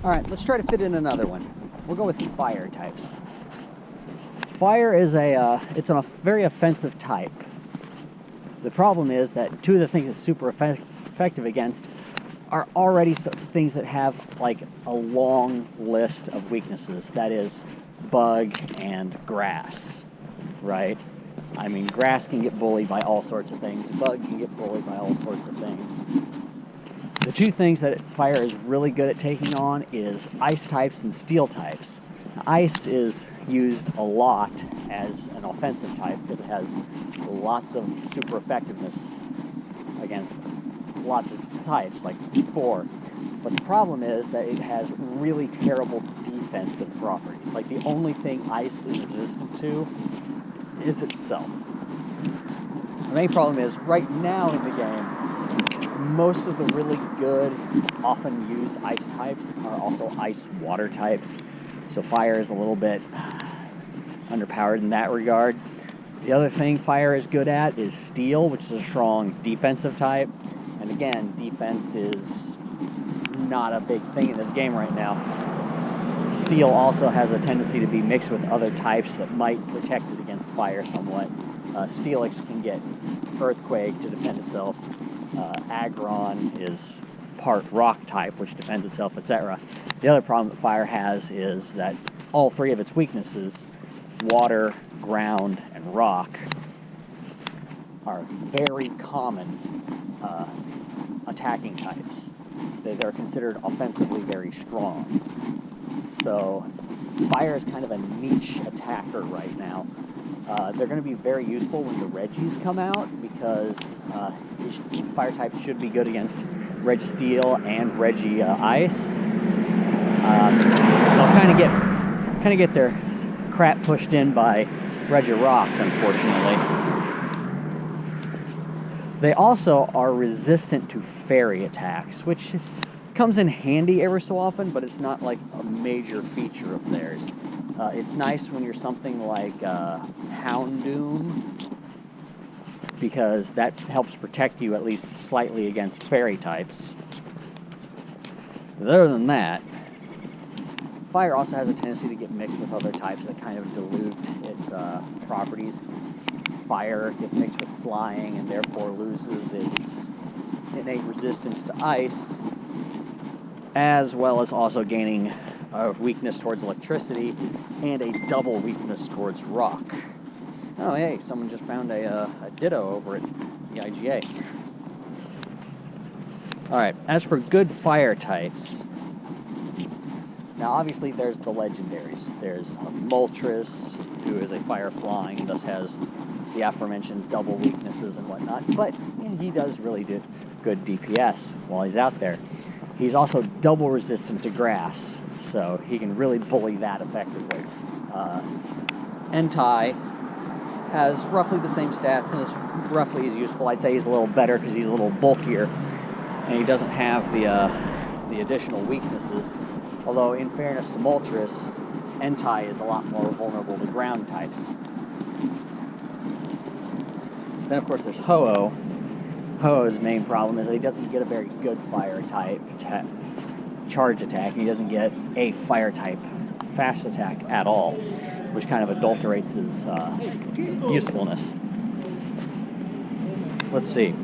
Alright, let's try to fit in another one. We'll go with fire types. Fire is it's a very offensive type. The problem is that two of the things it's super effective against are already things that have like a long list of weaknesses. That is bug and grass, right? I mean, grass can get bullied by all sorts of things. Bug can get bullied by all sorts of things. The two things that fire is really good at taking on is ice types and steel types. Now, ice is used a lot as an offensive type because it has lots of super effectiveness against lots of types, like 4. But the problem is that it has really terrible defensive properties. Like, the only thing ice is resistant to is itself. The main problem is, right now in the game, most of the really good, often used ice types are also ice water types. So fire is a little bit underpowered in that regard. The other thing fire is good at is steel, which is a strong defensive type. And again, defense is not a big thing in this game right now. Steel also has a tendency to be mixed with other types that might protect it against fire somewhat. Steelix can get Earthquake to defend itself. Aggron is part rock type, which defends itself, etc. The other problem that fire has is that all 3 of its weaknesses, water, ground, and rock, are very common attacking types. They're considered offensively very strong. So fire is kind of a niche attacker right now. They're going to be very useful when the Regis come out because fire types should be good against Registeel and Regi Ice. They'll kind of get their crap pushed in by Regirock, unfortunately. They also are resistant to fairy attacks, which comes in handy every so often, but it's not like a major feature of theirs. It's nice when you're something like Houndoom, because that helps protect you at least slightly against fairy types. But other than that, fire also has a tendency to get mixed with other types that kind of dilute its properties. Fire gets mixed with flying and therefore loses its innate resistance to ice, as well as also gaining a weakness towards electricity and a double weakness towards rock. Oh, hey, someone just found a Ditto over at the IGA. Alright, as for good fire types, now obviously there's the legendaries. There's Moltres, who is a fire flying and thus has the aforementioned double weaknesses and whatnot, but he does really do good DPS while he's out there. He's also double resistant to grass, so he can really bully that effectively. Entei has roughly the same stats and is roughly as useful. I'd say he's a little better because he's a little bulkier and he doesn't have the additional weaknesses. Although, in fairness to Moltres, Entei is a lot more vulnerable to ground types. Then, of course, there's Ho-Oh. Ho-Oh's main problem is that he doesn't get a very good fire type charge attack, and he doesn't get a fire type fast attack at all, which kind of adulterates his usefulness. Let's see.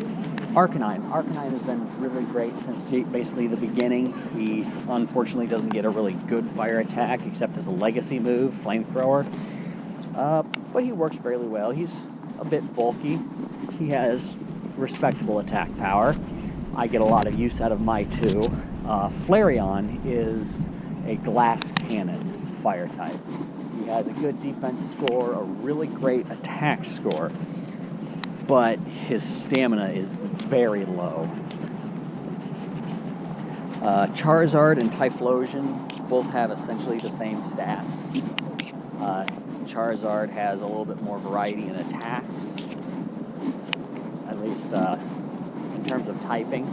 Arcanine. Arcanine has been really great since basically the beginning. He unfortunately doesn't get a really good fire attack except as a legacy move, Flamethrower. But he works fairly well. He's a bit bulky. He has respectable attack power. I get a lot of use out of my 2. Flareon is a glass cannon fire type. He has a good defense score, a really great attack score, but his stamina is very low. Charizard and Typhlosion both have essentially the same stats. Charizard has a little bit more variety in attacks, at least in terms of typing.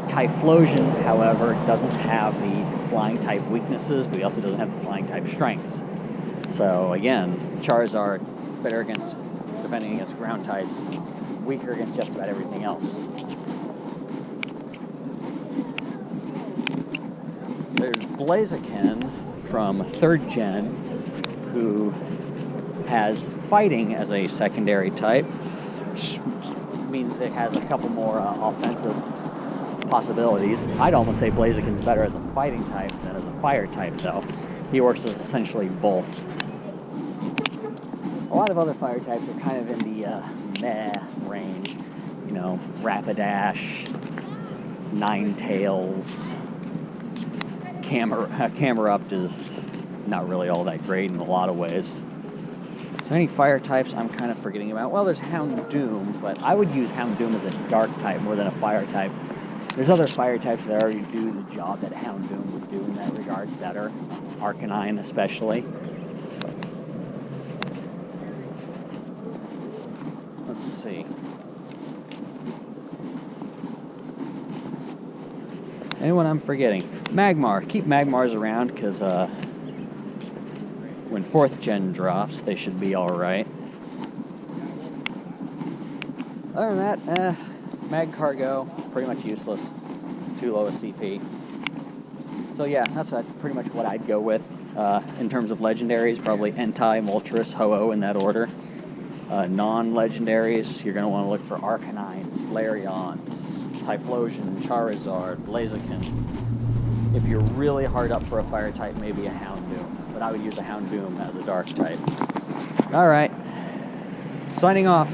Typhlosion, however, doesn't have the flying type weaknesses, but he also doesn't have the flying type strengths. So again, Charizard better against defending against ground types, weaker against just about everything else. There's Blaziken from 3rd Gen, who has fighting as a secondary type, which means it has a couple more offensive possibilities. I'd almost say Blaziken's better as a fighting type than as a fire type, though. He works as essentially both. A lot of other fire types are kind of in the meh range. You know, Rapidash, Ninetales, Camerupt is not really all that great in a lot of ways. So any fire types I'm kind of forgetting about. Well, there's Houndoom, but I would use Houndoom as a dark type more than a fire type. There's other fire types that already do the job that Houndoom would do in that regard better. Arcanine especially. Let's see. Anyone I'm forgetting? Magmar. Keep Magmars around because when 4th Gen drops, they should be alright. Other than that, Magcargo, pretty much useless. Too low a CP. So yeah, that's pretty much what I'd go with. In terms of legendaries, probably Entei, Moltres, Ho-Oh in that order. Non-legendaries, you're going to want to look for Arcanines, Flareons, Typhlosion, Charizard, Blaziken. If you're really hard up for a fire type, maybe a Houndoom. But I would use a Houndoom as a dark type. Alright. Signing off.